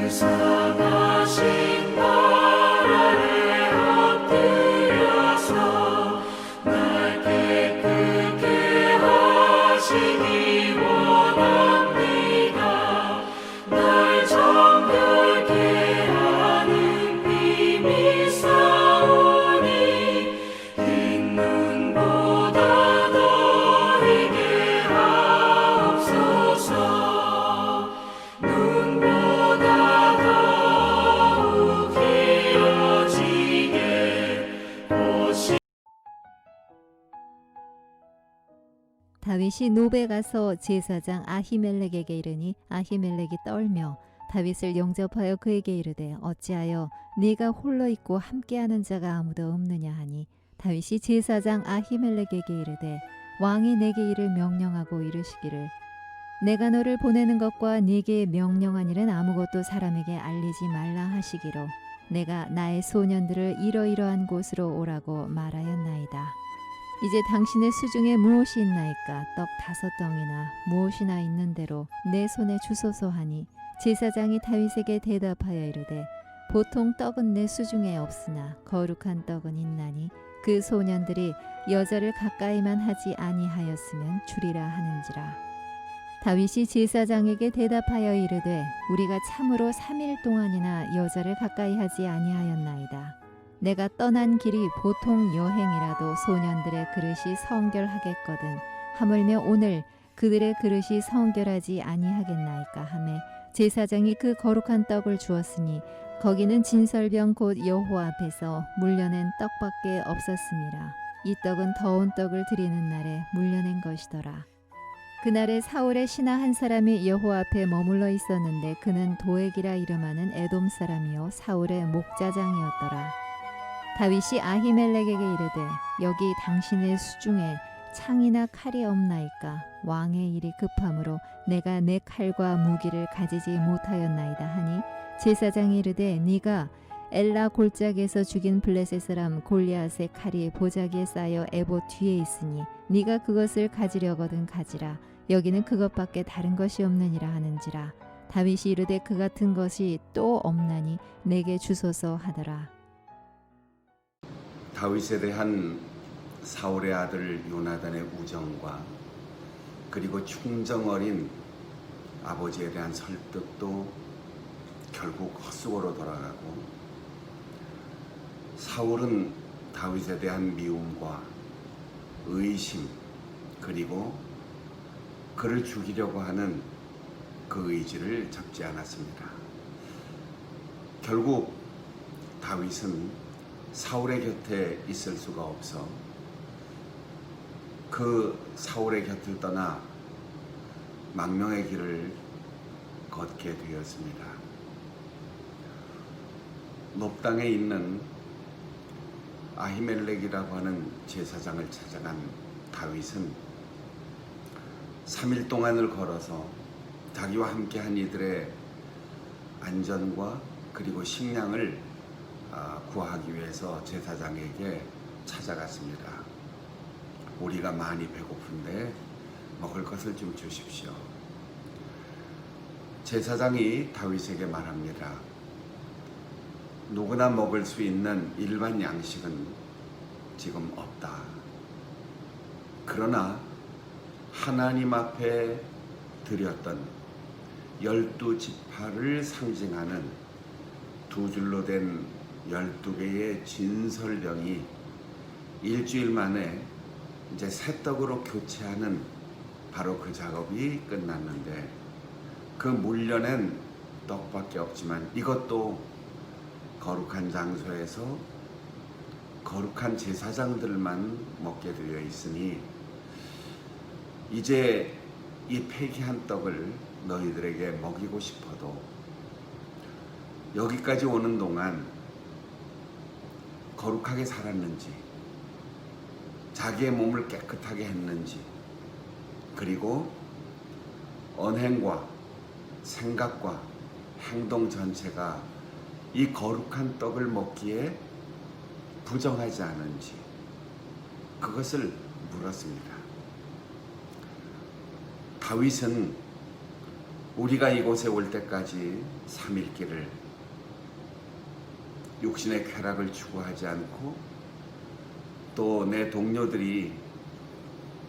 상하신 발 아래 엎드려서 날 깨끗게 하시기 원합니다. 날 정결케 하는 비밀 싸우니 흰 눈보다 너에게 하옵소서. 눈보다 더욱 희어지게 보시. 다윗이 노베 가서 제사장 아히멜렉에게 이르니 아히멜렉이 떨며 다윗을 영접하여 그에게 이르되 어찌하여 네가 홀로 있고 함께하는 자가 아무도 없느냐 하니 다윗이 제사장 아히멜렉에게 이르되 왕이 내게 이를 명령하고 이르시기를 내가 너를 보내는 것과 네게 명령한 일은 아무것도 사람에게 알리지 말라 하시기로 내가 나의 소년들을 이러이러한 곳으로 오라고 말하였나이다. 이제 당신의 수중에 무엇이 있나이까? 떡 5덩이나 무엇이나 있는 대로 내 손에 주소서 하니 제사장이 다윗에게 대답하여 이르되 보통 떡은 내 수중에 없으나 거룩한 떡은 있나니 그 소년들이 여자를 가까이만 하지 아니하였으면 주리라 하는지라. 다윗이 제사장에게 대답하여 이르되 우리가 참으로 3일 동안이나 여자를 가까이 하지 아니하였나이다. 내가 떠난 길이 보통 여행이라도 소년들의 그릇이 성결하겠거든 하물며 오늘 그들의 그릇이 성결하지 아니하겠나이까 하매 제사장이 그 거룩한 떡을 주었으니 거기는 진설병 곧 여호와 앞에서 물려낸 떡밖에 없었습니다. 이 떡은 더운 떡을 드리는 날에 물려낸 것이더라. 그날에 사울의 신하 한 사람이 여호와 앞에 머물러 있었는데 그는 도액이라 이름하는 에돔 사람이요 사울의 목자장이었더라. 다윗이 아히멜렉에게 이르되 여기 당신의 수중에 창이나 칼이 없나이까? 왕의 일이 급함으로 내가 내 칼과 무기를 가지지 못하였나이다 하니 제사장이 이르되 네가 엘라 골짜기에서 죽인 블레셋 사람 골리앗의 칼이 보자기에 쌓여 에봇 뒤에 있으니 네가 그것을 가지려거든 가지라. 여기는 그것밖에 다른 것이 없느니라 하는지라. 다윗이 이르되 그 같은 것이 또 없나니 내게 주소서 하더라. 다윗에 대한 사울의 아들 요나단의 우정과 그리고 충정 어린 아버지에 대한 설득도 결국 헛수고로 돌아가고 사울은 다윗에 대한 미움과 의심 그리고 그를 죽이려고 하는 그 의지를 접지 않았습니다. 결국 다윗은 사울의 곁에 있을 수가 없어 그 사울의 곁을 떠나 망명의 길을 걷게 되었습니다. 높당에 있는 아히멜렉이라고 하는 제사장을 찾아간 다윗은 3일 동안을 걸어서 자기와 함께한 이들의 안전과 그리고 식량을 구하기 위해서 제사장에게 찾아갔습니다. 우리가 많이 배고픈데 먹을 것을 좀 주십시오. 제사장이 다윗에게 말합니다. 누구나 먹을 수 있는 일반 양식은 지금 없다. 그러나 하나님 앞에 드렸던 12지파를 상징하는 두 줄로 된 12개의 진설병이 일주일 만에 이제 새 떡으로 교체하는 바로 그 작업이 끝났는데 그 물려낸 떡밖에 없지만 이것도 거룩한 장소에서 거룩한 제사장들만 먹게 되어 있으니 이제 이 폐기한 떡을 너희들에게 먹이고 싶어도 여기까지 오는 동안 거룩하게 살았는지 자기의 몸을 깨끗하게 했는지 그리고 언행과 생각과 행동 전체가 이 거룩한 떡을 먹기에 부정하지 않은지 그것을 물었습니다. 다윗은 우리가 이곳에 올 때까지 3일 길을 육신의 쾌락을 추구하지 않고 또 내 동료들이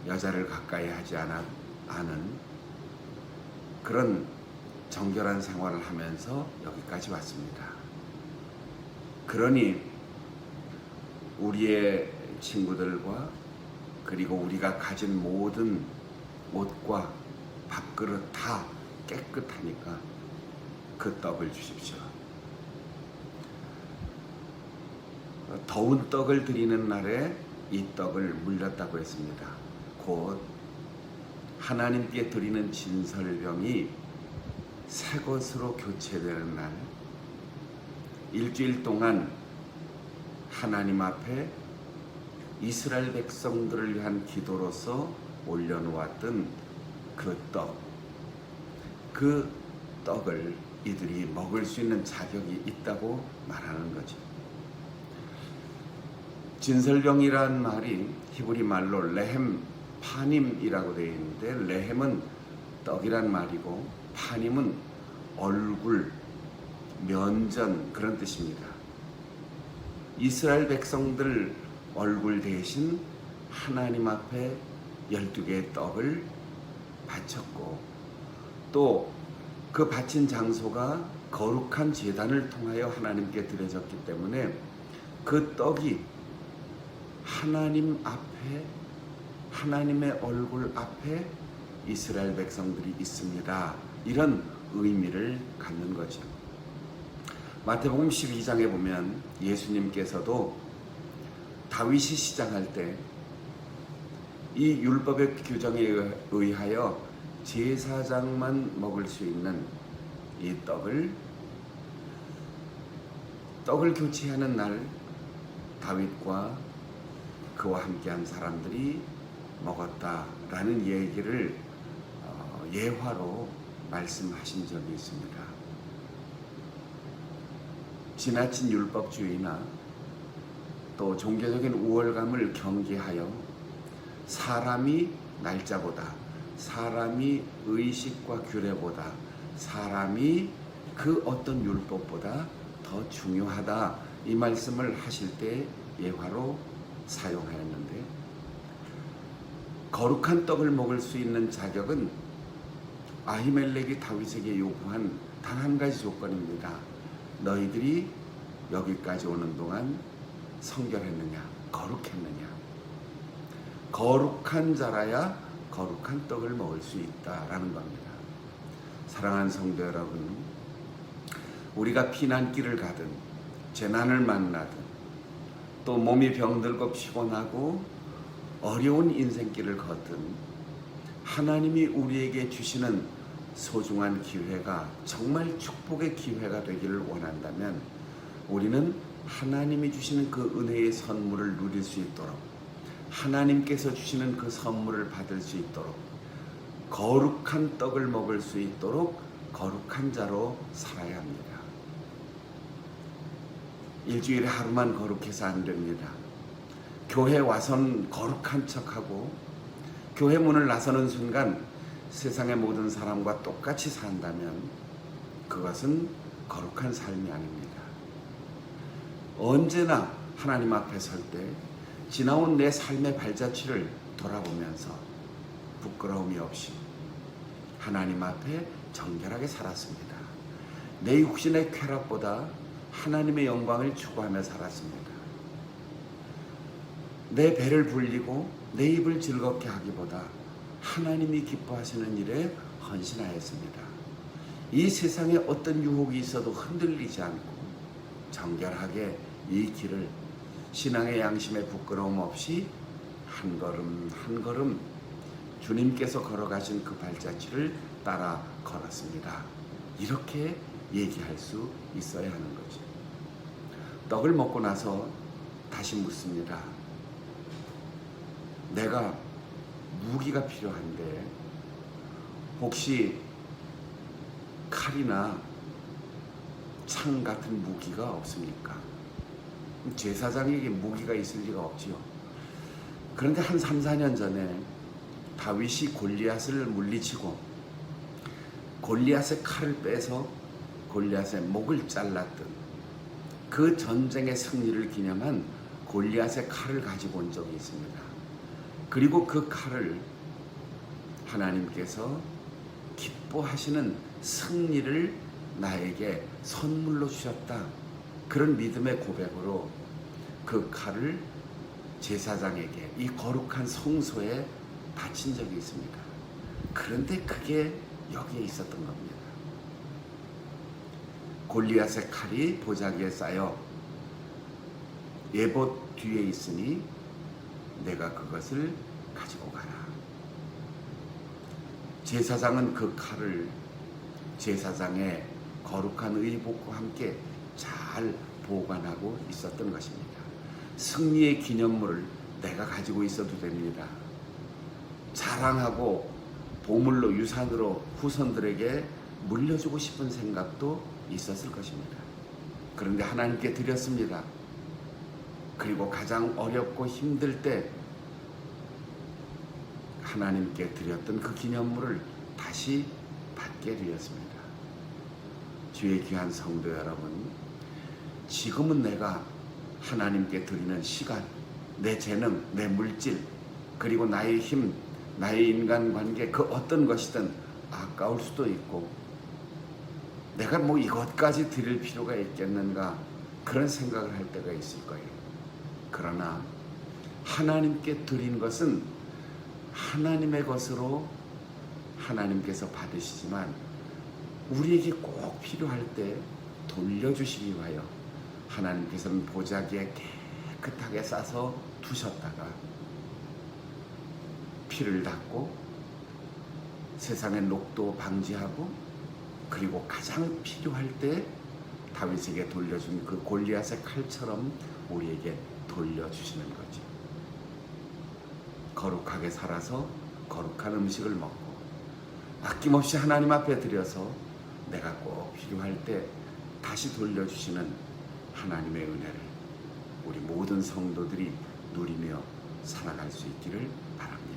여자를 가까이 하지 않은 그런 정결한 생활을 하면서 여기까지 왔습니다. 그러니 우리의 친구들과 그리고 우리가 가진 모든 옷과 밥그릇 다 깨끗하니까 그 떡을 주십시오. 더운 떡을 드리는 날에 이 떡을 물렸다고 했습니다. 곧 하나님께 드리는 진설병이 새 것으로 교체되는 날, 일주일 동안 하나님 앞에 이스라엘 백성들을 위한 기도로서 올려놓았던 그 떡을 이들이 먹을 수 있는 자격이 있다고 말하는 거죠. 진설병이란 말이 히브리 말로 레헴 파님이라고 되어 있는데, 레헴은 떡이란 말이고 파님은 얼굴, 면전 그런 뜻입니다. 이스라엘 백성들 얼굴 대신 하나님 앞에 12개의 떡을 바쳤고, 또 그 바친 장소가 거룩한 제단을 통하여 하나님께 드려졌기 때문에 그 떡이 하나님 앞에, 하나님의 얼굴 앞에 이스라엘 백성들이 있습니다. 이런 의미를 갖는 거죠. 마태복음 12장에 보면 예수님께서도 다윗이 시작할 때 이 율법의 규정에 의하여 제사장만 먹을 수 있는 이 떡을 교체하는 날 다윗과 그와 함께한 사람들이 먹었다라는 얘기를 예화로 말씀하신 적이 있습니다. 지나친 율법주의나 또 종교적인 우월감을 경계하여 사람이 날짜보다, 사람이 의식과 규례보다, 사람이 그 어떤 율법보다 더 중요하다, 이 말씀을 하실 때 예화로 사용하였는데, 거룩한 떡을 먹을 수 있는 자격은 아히멜렉이 다윗에게 요구한 단 한 가지 조건입니다. 너희들이 여기까지 오는 동안 성결했느냐, 거룩했느냐. 거룩한 자라야 거룩한 떡을 먹을 수 있다라는 겁니다. 사랑하는 성도 여러분, 우리가 피난길을 가든 재난을 만나든 또 몸이 병들고 피곤하고 어려운 인생길을 걷든 하나님이 우리에게 주시는 소중한 기회가 정말 축복의 기회가 되기를 원한다면 우리는 하나님이 주시는 그 은혜의 선물을 누릴 수 있도록, 하나님께서 주시는 그 선물을 받을 수 있도록, 거룩한 떡을 먹을 수 있도록 거룩한 자로 살아야 합니다. 일주일에 하루만 거룩해서 안 됩니다. 교회 와서는 거룩한 척하고 교회 문을 나서는 순간 세상의 모든 사람과 똑같이 산다면 그것은 거룩한 삶이 아닙니다. 언제나 하나님 앞에 설 때 지나온 내 삶의 발자취를 돌아보면서 부끄러움이 없이 하나님 앞에 정결하게 살았습니다. 내 육신의 쾌락보다 하나님의 영광을 추구하며 살았습니다. 내 배를 불리고 내 입을 즐겁게 하기보다 하나님이 기뻐하시는 일에 헌신하였습니다. 이 세상에 어떤 유혹이 있어도 흔들리지 않고 정결하게 이 길을 신앙의 양심에 부끄러움 없이 한 걸음 한 걸음 주님께서 걸어가신 그 발자취를 따라 걸었습니다. 이렇게 얘기할 수 있어야 하는 거죠. 떡을 먹고 나서 다시 묻습니다. 내가 무기가 필요한데 혹시 칼이나 창 같은 무기가 없습니까? 제사장에게 무기가 있을 리가 없지요. 그런데 한 3, 4년 전에 다윗이 골리앗을 물리치고 골리앗의 칼을 빼서 골리앗의 목을 잘랐던 그 전쟁의 승리를 기념한 골리앗의 칼을 가지고 온 적이 있습니다. 그리고 그 칼을 하나님께서 기뻐하시는 승리를 나에게 선물로 주셨다. 그런 믿음의 고백으로 그 칼을 제사장에게 이 거룩한 성소에 바친 적이 있습니다. 그런데 그게 여기에 있었던 겁니다. 골리앗의 칼이 보자기에 쌓여 예봇 뒤에 있으니 내가 그것을 가지고 가라. 제사장은 그 칼을 제사장의 거룩한 의복과 함께 잘 보관하고 있었던 것입니다. 승리의 기념물을 내가 가지고 있어도 됩니다. 자랑하고 보물로 유산으로 후손들에게 물려주고 싶은 생각도 있었을 것입니다. 그런데 하나님께 드렸습니다. 그리고 가장 어렵고 힘들 때 하나님께 드렸던 그 기념물을 다시 받게 되었습니다. 주의 귀한 성도 여러분, 지금은 내가 하나님께 드리는 시간, 내 재능, 내 물질, 그리고 나의 힘, 나의 인간관계, 그 어떤 것이든 아까울 수도 있고 내가 뭐 이것까지 드릴 필요가 있겠는가 그런 생각을 할 때가 있을 거예요. 그러나 하나님께 드린 것은 하나님의 것으로 하나님께서 받으시지만 우리에게 꼭 필요할 때 돌려주시기 위하여 하나님께서는 보자기에 깨끗하게 싸서 두셨다가 피를 닦고 세상의 녹도 방지하고 그리고 가장 필요할 때 다윗에게 돌려준 그 골리앗의 칼처럼 우리에게 돌려주시는 거죠. 거룩하게 살아서 거룩한 음식을 먹고 아낌없이 하나님 앞에 드려서 내가 꼭 필요할 때 다시 돌려주시는 하나님의 은혜를 우리 모든 성도들이 누리며 살아갈 수 있기를 바랍니다.